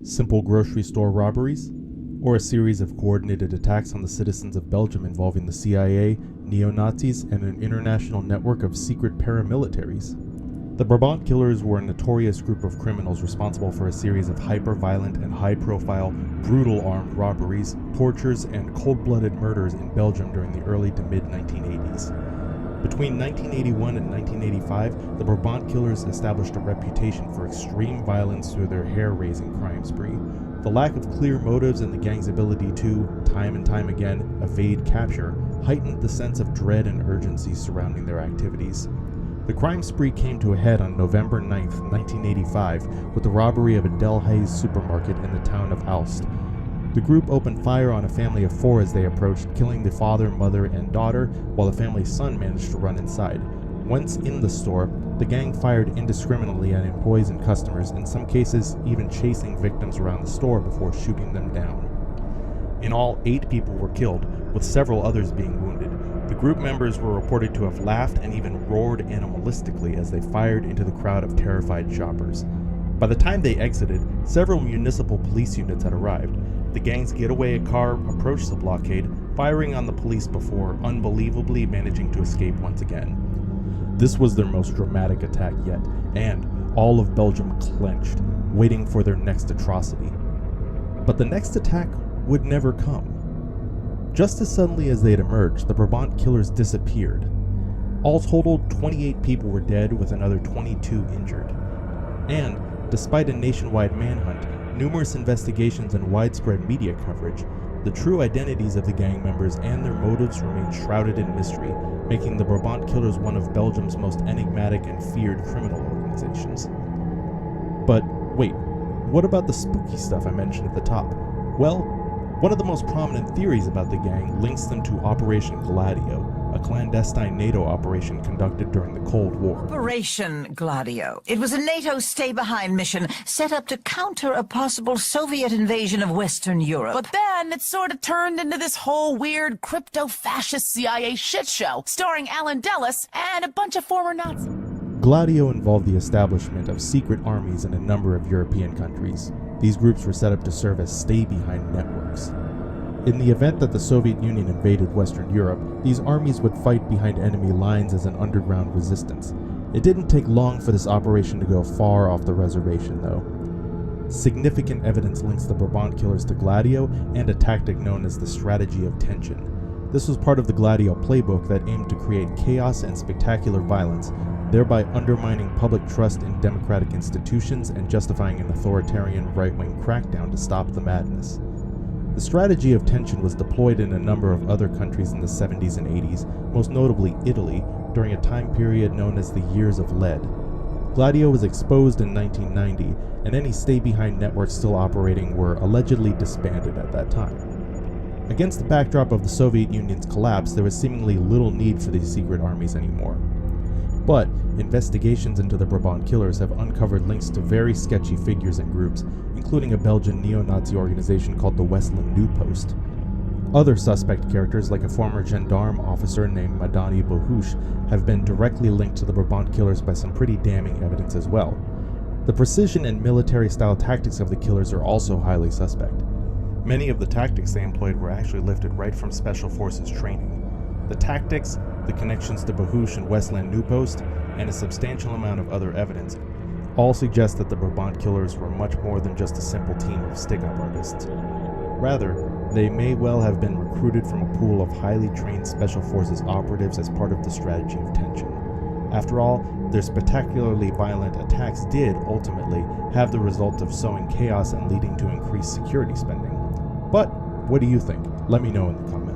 Simple grocery store robberies? Or a series of coordinated attacks on the citizens of Belgium involving the CIA, neo-Nazis, and an international network of secret paramilitaries? The Brabant Killers were a notorious group of criminals responsible for a series of hyper-violent and high-profile, brutal armed robberies, tortures, and cold-blooded murders in Belgium during the early to mid-1980s. Between 1981 and 1985, the Brabant Killers established a reputation for extreme violence through their hair-raising crime spree. The lack of clear motives and the gang's ability to, time and time again, evade capture heightened the sense of dread and urgency surrounding their activities. The crime spree came to a head on November 9, 1985, with the robbery of a Delhaize supermarket in the town of Aalst. The group opened fire on a family of four as they approached, killing the father, mother, and daughter, while the family's son managed to run inside. Once in the store, the gang fired indiscriminately at employees and customers, in some cases even chasing victims around the store before shooting them down. In all, 8 people were killed, with several others being wounded. The group members were reported to have laughed and even roared animalistically as they fired into the crowd of terrified shoppers. By the time they exited, several municipal police units had arrived. The gang's getaway car approached the blockade, firing on the police before unbelievably managing to escape once again. This was their most dramatic attack yet, and all of Belgium clenched, waiting for their next atrocity. But the next attack would never come. Just as suddenly as they had emerged, the Brabant Killers disappeared. All totaled, 28 people were dead, with another 22 injured. And, despite a nationwide manhunt, numerous investigations and widespread media coverage, the true identities of the gang members and their motives remain shrouded in mystery, making the Brabant Killers one of Belgium's most enigmatic and feared criminal organizations. But wait, what about the spooky stuff I mentioned at the top? Well, one of the most prominent theories about the gang links them to Operation Gladio, a clandestine NATO operation conducted during the Cold War. Operation Gladio. It was a NATO stay-behind mission set up to counter a possible Soviet invasion of Western Europe. But then it sort of turned into this whole weird crypto-fascist CIA shit show, starring Alan Dulles and a bunch of former Nazis. Gladio involved the establishment of secret armies in a number of European countries. These groups were set up to serve as stay-behind networks. In the event that the Soviet Union invaded Western Europe, these armies would fight behind enemy lines as an underground resistance. It didn't take long for this operation to go far off the reservation, though. Significant evidence links the Brabant Killers to Gladio and a tactic known as the strategy of tension. This was part of the Gladio playbook that aimed to create chaos and spectacular violence, thereby undermining public trust in democratic institutions and justifying an authoritarian right-wing crackdown to stop the madness. The strategy of tension was deployed in a number of other countries in the 70s and 80s, most notably Italy, during a time period known as the Years of Lead. Gladio was exposed in 1990, and any stay-behind networks still operating were allegedly disbanded at that time. Against the backdrop of the Soviet Union's collapse, there was seemingly little need for these secret armies anymore. But investigations into the Brabant Killers have uncovered links to very sketchy figures and groups, including a Belgian neo-Nazi organization called the Westland New Post. Other suspect characters, like a former gendarme officer named Madani Bohush, have been directly linked to the Brabant Killers by some pretty damning evidence as well. The precision and military-style tactics of the killers are also highly suspect. Many of the tactics they employed were actually lifted right from Special Forces training. The tactics, the connections to Bohush and Westland New Post, and a substantial amount of other evidence all suggest that the Brabant Killers were much more than just a simple team of stick-up artists. Rather, they may well have been recruited from a pool of highly trained Special Forces operatives as part of the strategy of tension. After all, their spectacularly violent attacks did, ultimately, have the result of sowing chaos and leading to increased security spending. But what do you think? Let me know in the comments.